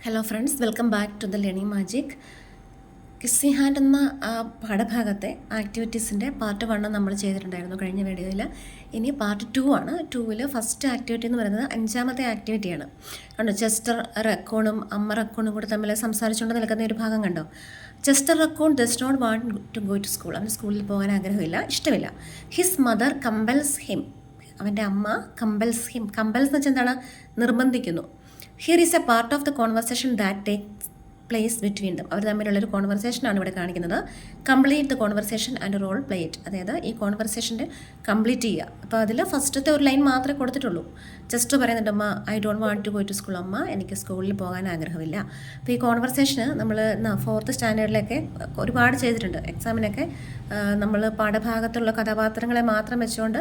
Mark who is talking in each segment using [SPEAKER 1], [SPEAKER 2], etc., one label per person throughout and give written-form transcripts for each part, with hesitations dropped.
[SPEAKER 1] Hello friends, welcome back to the learning magic. Kissing hand എന്ന പാഠഭാഗത്തെ ആക്ടിവിറ്റീസിൻ്റെ part 1 നമ്മൾ ചെയ്തിട്ടുണ്ടായിരുന്നു കഴിഞ്ഞ വീഡിയോയിൽ. ഇനി പാർട്ട് 2 ആണ്. 2-ൽ ഫസ്റ്റ് ആക്ടിവിറ്റി എന്ന് പറയുന്നത് 5ാമത്തെ ആക്ടിവിറ്റിയാണ്. കണ്ടോ, ചെസ്റ്റർ റക്കൂണും അമ്മ റക്കൂണും കൂടി തമ്മിൽ സംസാരിച്ചുകൊണ്ട് നിൽക്കുന്ന ഒരു ഭാഗം കണ്ടോ. Chester raccoon does not want to go to school. അവന് സ്കൂളിൽ പോകാൻ ആഗ്രഹമില്ല, ഇഷ്ടമില്ല. His mother compels him. അവൻ്റെ അമ്മ കമ്പൽസ് ഹിം. കമ്പൽസ് എന്ന് വെച്ചാൽ എന്താണ്? നിർബന്ധിക്കുന്നു. Here is a part of the conversation that takes place between them. അവർ തമ്മിലുള്ളൊരു കോൺവെർസേഷനാണ് ഇവിടെ കാണിക്കുന്നത്. Complete the conversation and role play it. അതായത് ഈ കോൺവെർസേഷൻ്റെ കംപ്ലീറ്റ് ചെയ്യുക. അപ്പോൾ അതിൽ ഫസ്റ്റത്തെ ഒരു ലൈൻ മാത്രമേ കൊടുത്തിട്ടുള്ളൂ. ജസ്റ്റ് പറയുന്നുണ്ട്, അമ്മ I don't want to go to school. അമ്മ എനിക്ക് സ്കൂളിൽ പോകാൻ ആഗ്രഹമില്ല. അപ്പോൾ ഈ കോൺവെർസേഷന് നമ്മൾ 4th സ്റ്റാൻഡേർഡിലൊക്കെ ഒരുപാട് ചെയ്തിട്ടുണ്ട്. എക്സാമിനൊക്കെ നമ്മൾ പാഠഭാഗത്തുള്ള കഥാപാത്രങ്ങളെ മാത്രം വെച്ചുകൊണ്ട്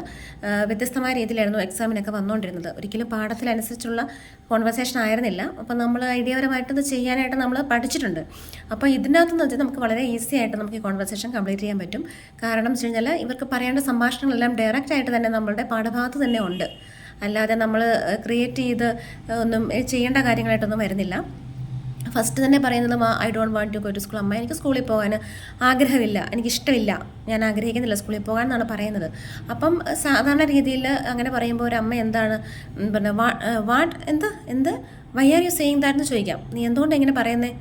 [SPEAKER 1] വ്യത്യസ്തമായ രീതിയിലായിരുന്നു എക്സാമിനൊക്കെ വന്നുകൊണ്ടിരുന്നത്. ഒരിക്കലും പാഠത്തിനനുസരിച്ചുള്ള കോൺവെർസേഷൻ ആയിരുന്നില്ല. അപ്പോൾ നമ്മൾ ഐഡിയപരമായിട്ടത് ചെയ്യാനായിട്ട് നമ്മൾ പഠിച്ചിട്ടുണ്ട്. അപ്പോൾ ഇതിനകത്തുനിന്ന് വെച്ചാൽ നമുക്ക് വളരെ ഈസി ആയിട്ട് നമുക്ക് ഈ കോൺവെർസേഷൻ കംപ്ലീറ്റ് ചെയ്യാൻ പറ്റും. കാരണം എന്ന് വെച്ച് കഴിഞ്ഞാൽ ഇവർക്ക് പറയേണ്ട സംഭാഷണങ്ങളെല്ലാം ഡയറക്റ്റ് ആയിട്ട് തന്നെ നമ്മളുടെ പാഠഭാഗത്ത് തന്നെ ഉണ്ട്. അല്ലാതെ നമ്മൾ ക്രിയേറ്റ് ചെയ്ത് ഒന്നും ചെയ്യേണ്ട കാര്യങ്ങളായിട്ടൊന്നും വരുന്നില്ല. ഫസ്റ്റ് തന്നെ പറയുന്നത് I don't want to go to school. അമ്മ എനിക്ക് സ്കൂളിൽ പോകാൻ ആഗ്രഹമില്ല, എനിക്കിഷ്ടമില്ല, ഞാൻ ആഗ്രഹിക്കുന്നില്ല സ്കൂളിൽ പോകാൻ എന്നാണ് പറയുന്നത്. അപ്പം സാധാരണ രീതിയിൽ അങ്ങനെ പറയുമ്പോൾ ഒരു അമ്മ എന്താണ് പിന്നെ എന്ത് why are you saying that എന്ന് ചോദിക്കാം. നീ എന്തുകൊണ്ട് ഇങ്ങനെ പറയുന്നത്,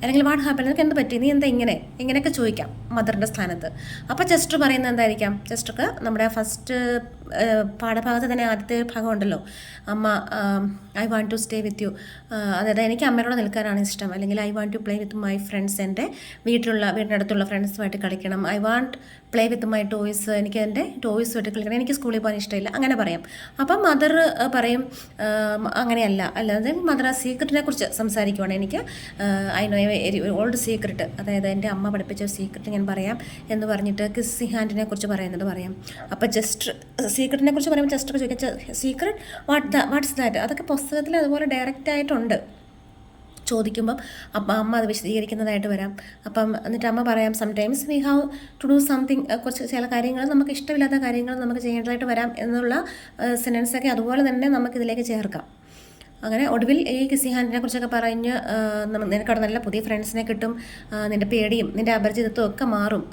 [SPEAKER 1] അല്ലെങ്കിൽ വാട്ട് ഹാപ്പൻ, നിനക്ക് എന്ത് പറ്റി, നീ എന്താ ഇങ്ങനെയൊക്കെ ചോദിക്കാം മദറിൻ്റെ സ്ഥാനത്ത്. അപ്പോൾ ചെസ്റ്റർ പറയുന്നത് എന്തായിരിക്കാം? ചെസ്റ്റർക്ക് നമ്മുടെ ഫസ്റ്റ് പാഠഭാഗത്ത് തന്നെ ആദ്യത്തെ ഭാഗം ഉണ്ടല്ലോ, അമ്മ I want to stay with you. അതായത് എനിക്ക് അമ്മയോട് നിൽക്കാനാണ് ഇഷ്ടം, അല്ലെങ്കിൽ I want to play with my friends. എൻ്റെ വീടിനടുത്തുള്ള ഫ്രണ്ട്സുമായിട്ട് കളിക്കണം. I want play with my toys. എനിക്ക് എൻ്റെ ടോയ്സുമായിട്ട് കളിക്കണം. എനിക്ക് സ്കൂളിൽ പോകാൻ ഇഷ്ടമില്ല, അങ്ങനെ പറയാം. അപ്പം മദർ പറയും അങ്ങനെയല്ല, അല്ലാതെ മദർ ആ സീക്രട്ടിനെ കുറിച്ച് സംസാരിക്കുവാണ്. എനിക്ക് I know A old secret, അതായത് എൻ്റെ അമ്മ പഠിപ്പിച്ച സീക്രട്ട് ഞാൻ പറയാം എന്ന് പറഞ്ഞിട്ട് കിസ്സിംഗ് ഹാൻഡിനെ കുറിച്ച് പറയുന്നത് പറയാം. അപ്പോൾ സീക്രട്ടിനെ കുറിച്ച് പറയുമ്പോൾ ജസ്റ്റ് ചോദിക്കാം, സീക്രട്ട് വാട്ട്സ് ദാറ്റ്. അതൊക്കെ പുസ്തകത്തിൽ അതുപോലെ ഡയറക്റ്റ് ആയിട്ടുണ്ട് ചോദിക്കുമ്പം. അപ്പം അമ്മ അത് വിശദീകരിക്കുന്നതായിട്ട് വരാം. അപ്പം എന്നിട്ട് അമ്മ പറയാം, sometimes we have to do something. കുറച്ച് ചില കാര്യങ്ങൾ നമുക്ക് ഇഷ്ടമില്ലാത്ത കാര്യങ്ങൾ നമുക്ക് ചെയ്യേണ്ടതായിട്ട് വരാം എന്നുള്ള സെൻറ്റൻസൊക്കെ അതുപോലെ തന്നെ നമുക്കിതിലേക്ക് ചേർക്കാം. അങ്ങനെ ഒടുവിൽ ഈ കിസ്സിംഗ് ഹാൻഡിനെ കുറിച്ചൊക്കെ പറഞ്ഞ് നിനക്കവിടെ നല്ല പുതിയ ഫ്രണ്ട്സിനെ കിട്ടും, നിൻ്റെ പേടിയും നിൻ്റെ അപരിചിതത്വം ഒക്കെ മാറും,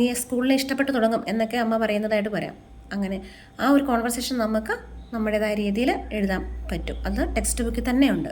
[SPEAKER 1] നീ സ്കൂളിനെ ഇഷ്ടപ്പെട്ട് തുടങ്ങും എന്നൊക്കെ അമ്മ പറയുന്നതായിട്ട് വരാം. അങ്ങനെ ആ ഒരു കോൺവെർസേഷൻ നമുക്ക് നമ്മുടേതായ രീതിയിൽ എഴുതാൻ പറ്റും. അത് ടെക്സ്റ്റ് ബുക്കിൽ തന്നെയുണ്ട്.